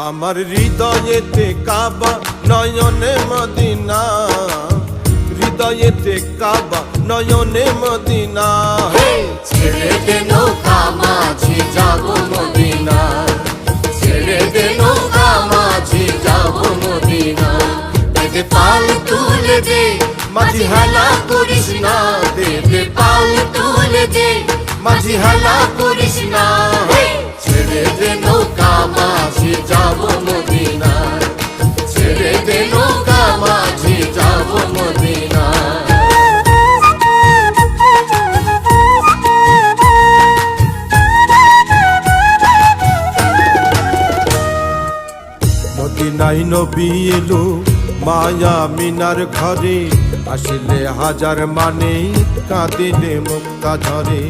আমার হৃদয়েতে কাবা নয়নে মদিনা, হৃদয়েতে কাবা নয়নে মদিনা। ছেড়ে দে নৌকা মাঝি যাব মদিনা, ছেড়ে দে নৌকা মাঝি যাব মদিনা। দে পাল তুলে দে মাঝি হেলা করিস না, দে পাল তুলে দে মাঝি হেলা করিস না। ছেড়ে দে নৌকা মাঝি যাব মদিনা, ছেড়ে দে নৌকা মাঝি যাব মদিনা। মদিনায় নবী এলো মায়া মিনার ঘরে, আসলে হাজার মানে কাঁদিলে মুক্তা ঝরে।